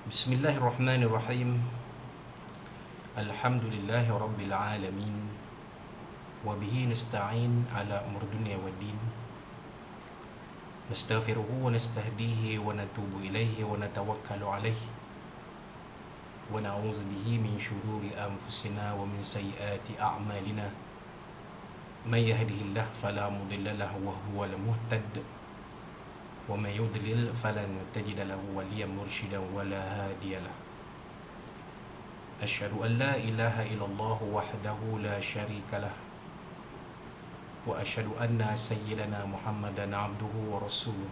Bismillahirrahmanirrahim. Alhamdulillahi rabbil alamin. Wa bihi nasta'in ala umur dunya waddin. Nastaghfiruhu wa nastahdihi wa natubu ilaihi wa natawakkalu alaihi. Wa na'udzu bihi min shururi anfusina wa min sayyiati a'malina. May yahdihillahu fala mudilla lahu wa huwal muhtad. Wa may yudlil falan tajida lahu waliyan murshidan wa la hadiya lahu. Asyhadu an la ilaha illallah wahdahu la syarika lah. Wa asyhadu anna sayyidana Muhammadan abduhu wa rasuluh.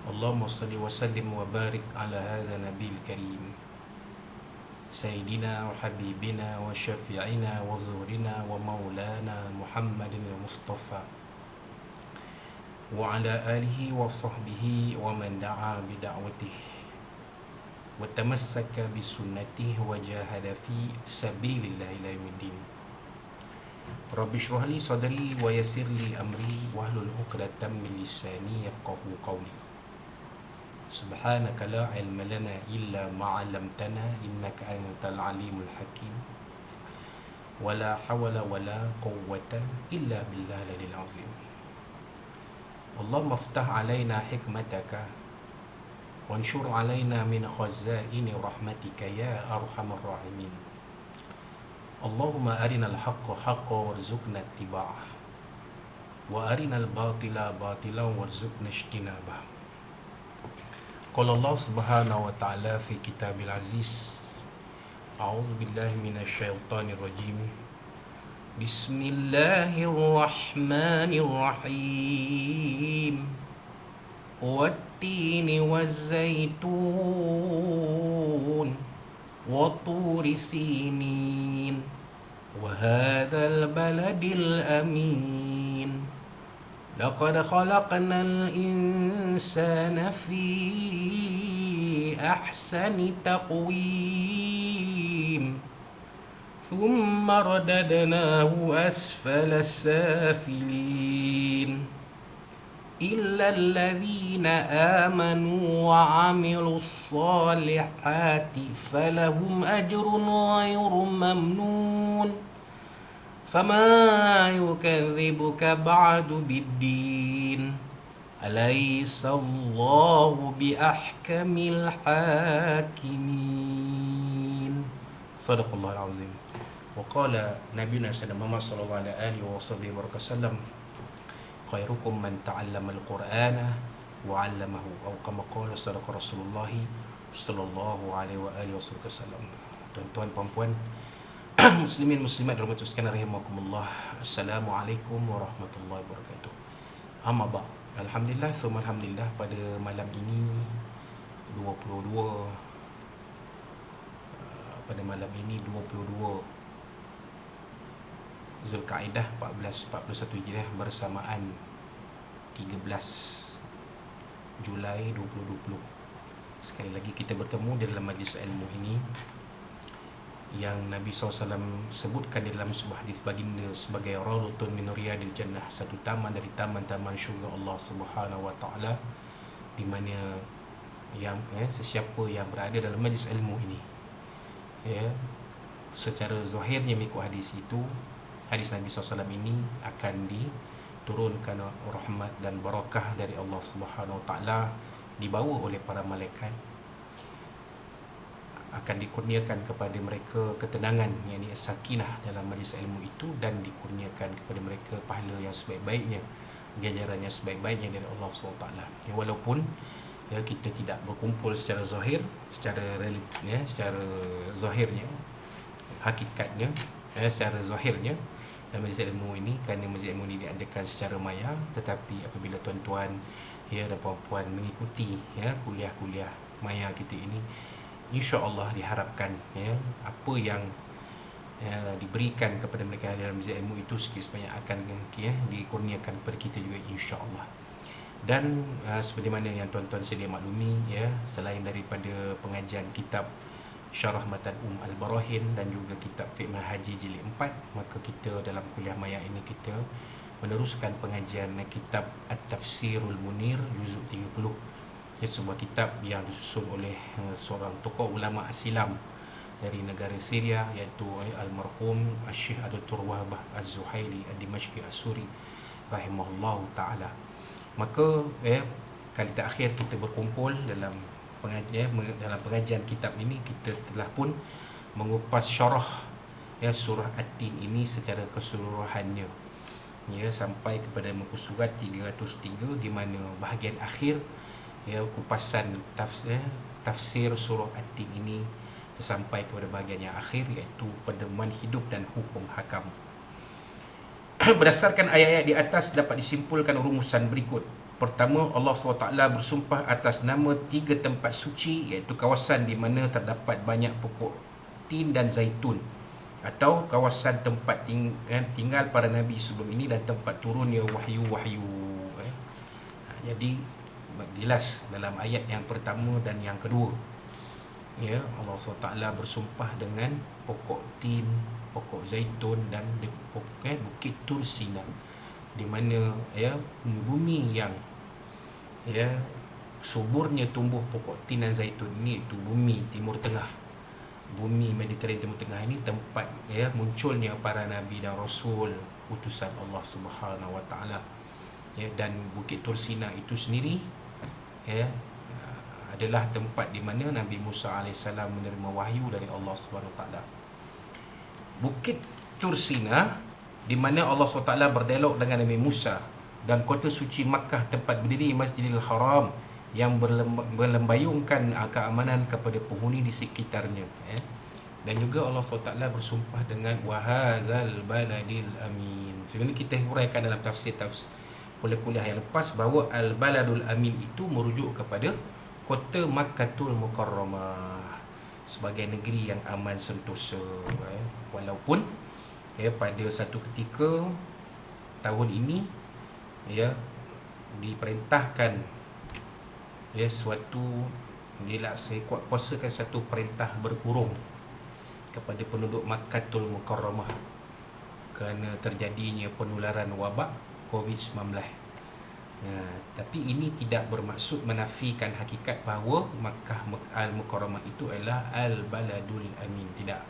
Allahumma salli wa sallim wa barik ala hadha nabiyil karim. Sayyidina wa habibina wa syafi'ina wa zuhrina wa maulana Muhammadin al-Mustafa. Wa ala alihi wa sahbihi wa man da'a bida'watihi wa tamassaka bisunnatihi wa jahada fi sabilillahi ila yaumiddin. Rabbi shrah li sadri wa yassir li amri wahlul 'uqdatam min lisani yafqahu qawli. Subhanaka la ilma lana illa ma 'allamtana innaka antal alimul hakim. Wala hawla wala quwwata illa billahil azim. Allahumma iftah 'alaina hikmataka wanshur 'alaina min khazaini rahmatika ya arhamar rahimin. Allahumma arinal haqqa haqqan warzuqna ittiba'ah wa arinal batila batilan warzuqna ijtinabah. Qala Allah subhanahu wa ta'ala fi kitabil aziz. A'udzu billahi minasy syaithanir rajim. Bismillahirrahmanirrahim. Wat-tini waz-zaitun wa turi sinin wa hadzal baladil amin. Laqad khalaqnal insana fi ahsani taqwim. ثم رددناه أسفل السافلين إلا الذين آمنوا وعملوا الصالحات فلهم أجر غير ممنون فما يكذبك بعد بالدين أليس الله بأحكم الحاكمين. صدق الله العظيم. وقال نبينا Muhammad sallallahu alaihi wasallam, khairukum man ta'allama al-Qur'ana wa 'allamahu atau kama qala sadaqa Rasulullah sallallahu alaihi wasallam. Tuan-tuan puan-puan, muslimin muslimat rahmatullahi sekalian rahimakumullah. Assalamualaikum warahmatullahi wabarakatuh. Amma ba. Alhamdulillah, thumma alhamdulillah, pada malam ini 22 Zulkaidah 1441 Hijriah bersamaan 13 Julai 2020. Sekali lagi kita bertemu dalam majlis ilmu ini yang Nabi SAW sebutkan di dalam sebuah hadis baginda sebagai Rawdatun min Riyadil Jannah, satu taman dari taman-taman syurga Allah Subhanahu wa taala, di mana sesiapa yang berada dalam majlis ilmu ini secara zahirnya mengikut hadis itu, hadis Nabi SAW ini akan diturunkan rahmat dan barakah dari Allah Subhanahu Wa Taala, dibawa oleh para malaikat, akan dikurniakan kepada mereka ketenangan, yakni sakinah dalam majlis ilmu itu, dan dikurniakan kepada mereka pahala yang sebaik-baiknya, ganjaran yang sebaik-baiknya dari Allah Subhanahu Wa Taala. Walaupun kita tidak berkumpul secara zahir, secara zahirnya, hakikatnya, secara zahirnya dalam majlis ilmu ini, kerana majlis ilmu ini diadakan secara maya. Tetapi apabila tuan-tuan dan puan-puan mengikuti kuliah-kuliah maya kita ini, insya-Allah diharapkan apa yang diberikan kepada mereka dalam majlis ilmu itu sikit sebanyak akan dikurniakan kepada kita juga, insya-Allah. Dan seperti mana yang tuan-tuan sedia maklumi, selain daripada pengajian kitab Syarah Matan Al-Barahin dan juga kitab Fiqh Haji Jilid 4, maka kita dalam kuliah maya ini kita meneruskan pengajian kitab At-Tafsirul Munir juzuk 30 sebuah kitab yang disusun oleh seorang tokoh ulama Silam dari negara Syria, iaitu almarhum Syekh Dr. Wahbah Az-Zuhaili Ad-Dimashqi As-Suri rahimahullahu taala. Maka kali terakhir kita berkumpul dalam pengajian kitab ini, kita telah pun mengupas syarah surah At-Tin ini secara keseluruhannya, sampai kepada muka surat 303, di mana bahagian akhir kupasan tafsir surah At-Tin ini sampai kepada bahagian yang akhir, iaitu pedoman hidup dan hukum hakam. Berdasarkan ayat-ayat di atas dapat disimpulkan rumusan berikut. Pertama, Allah SWT bersumpah atas nama 3 tempat suci, iaitu kawasan di mana terdapat banyak pokok tin dan zaitun, atau kawasan tempat tinggal para nabi sebelum ini dan tempat turunnya wahyu-wahyu. Jadi jelas dalam ayat yang pertama dan yang kedua, Allah SWT bersumpah dengan pokok tin, pokok zaitun dan bukit Tur Sina, di mana bumi yang suburnya tumbuh pokok tin dan zaitun ini, itu bumi Timur Tengah, bumi Mediterranean Timur Tengah ini tempat munculnya para nabi dan rasul utusan Allah Subhanahu Wa Taala. Dan bukit Tur Sina itu sendiri adalah tempat di mana Nabi Musa AS menerima wahyu dari Allah Subhanahu Wa Taala. Bukit Tur Sina di mana Allah SWT berdialog dengan Nabi Musa, dan kota suci Makkah tempat berdiri Masjidil Haram yang berlembayungkan keamanan kepada penghuni di sekitarnya. Dan juga Allah SWT bersumpah dengan wahadzal baladil amin. Sebenarnya kita huraikan dalam tafsir kuliah yang lepas bahawa al-baladul amin itu merujuk kepada kota Makkatul Mukarramah sebagai negeri yang aman sentosa. Walaupun pada satu ketika tahun ini diperintahkan suatu kuasakan satu perintah berkurung kepada penduduk Makkatul Mukarramah kerana terjadinya penularan wabak COVID-19. Tapi ini tidak bermaksud menafikan hakikat bahawa Makkah Al-Mukarramah itu adalah Al-Baladul Amin. Tidak.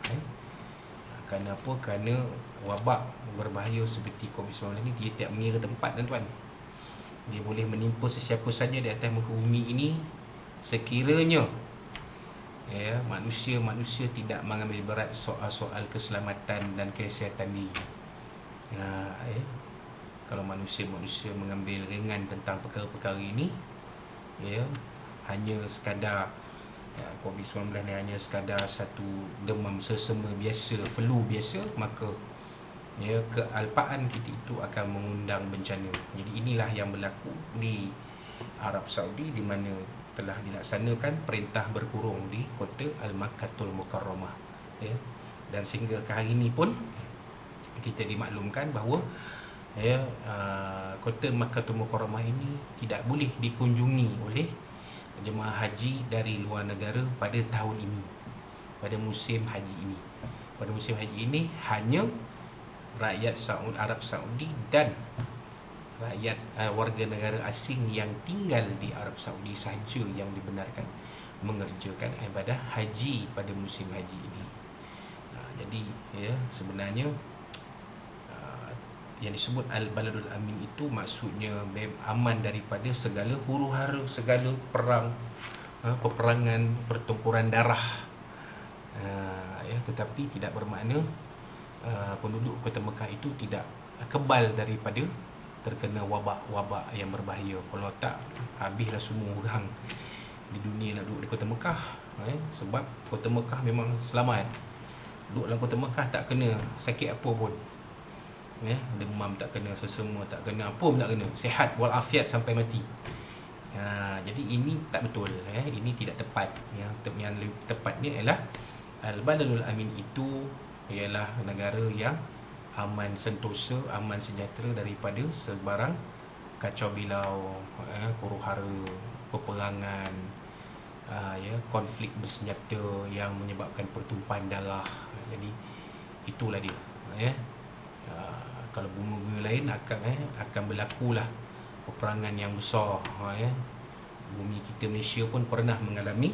Kerana apa? Kerana wabak berbahaya seperti COVID-19 ini, dia tidak mengira tempat, tuan-tuan. Dia boleh menimpa sesiapa saja di atas muka bumi ini, sekiranya manusia tidak mengambil berat soal keselamatan dan kesihatan diri. Kalau manusia mengambil ringan tentang perkara-perkara ini, hanya sekadar COVID-19 ni hanya sekadar satu demam sesama biasa, flu biasa, maka kealpaan kita itu akan mengundang bencana. Jadi inilah yang berlaku di Arab Saudi, di mana telah dilaksanakan perintah berkurung di kota Al-Makkatul Mukarramah. Dan sehingga ke hari ini pun kita dimaklumkan bahawa kota Makkatul Mukarramah ini tidak boleh dikunjungi oleh jemaah haji dari luar negara pada tahun ini, pada musim haji ini. Pada musim haji ini hanya rakyat Arab Saudi dan rakyat warga negara asing yang tinggal di Arab Saudi sahaja yang dibenarkan mengerjakan ibadah haji pada musim haji ini. Jadi sebenarnya yang disebut Al-Baladul Amin itu maksudnya aman daripada segala huru-hara, segala perang, peperangan, pertempuran darah. Tetapi tidak bermakna penduduk kota Mekah itu tidak kebal daripada terkena wabak-wabak yang berbahaya. Kalau tak, habislah semua orang di dunia nak duduk di kota Mekah. Sebab kota Mekah memang selamat. Duduk dalam kota Mekah tak kena sakit apa pun. Demam tak kena, sesama tak kena, apa pun tak kena, sihat walafiat sampai mati. Jadi ini tak betul. Ini tidak tepat. Yang tepatnya ialah Al-Baladul Amin itu ialah negara yang aman sentosa, aman sejahtera daripada sebarang kacau bilau, huru-hara, peperangan, konflik bersenjata yang menyebabkan pertumpahan darah. Jadi itulah dia. Kalau bumi-bumi lain akan berlakulah peperangan yang besar, bumi kita Malaysia pun pernah mengalami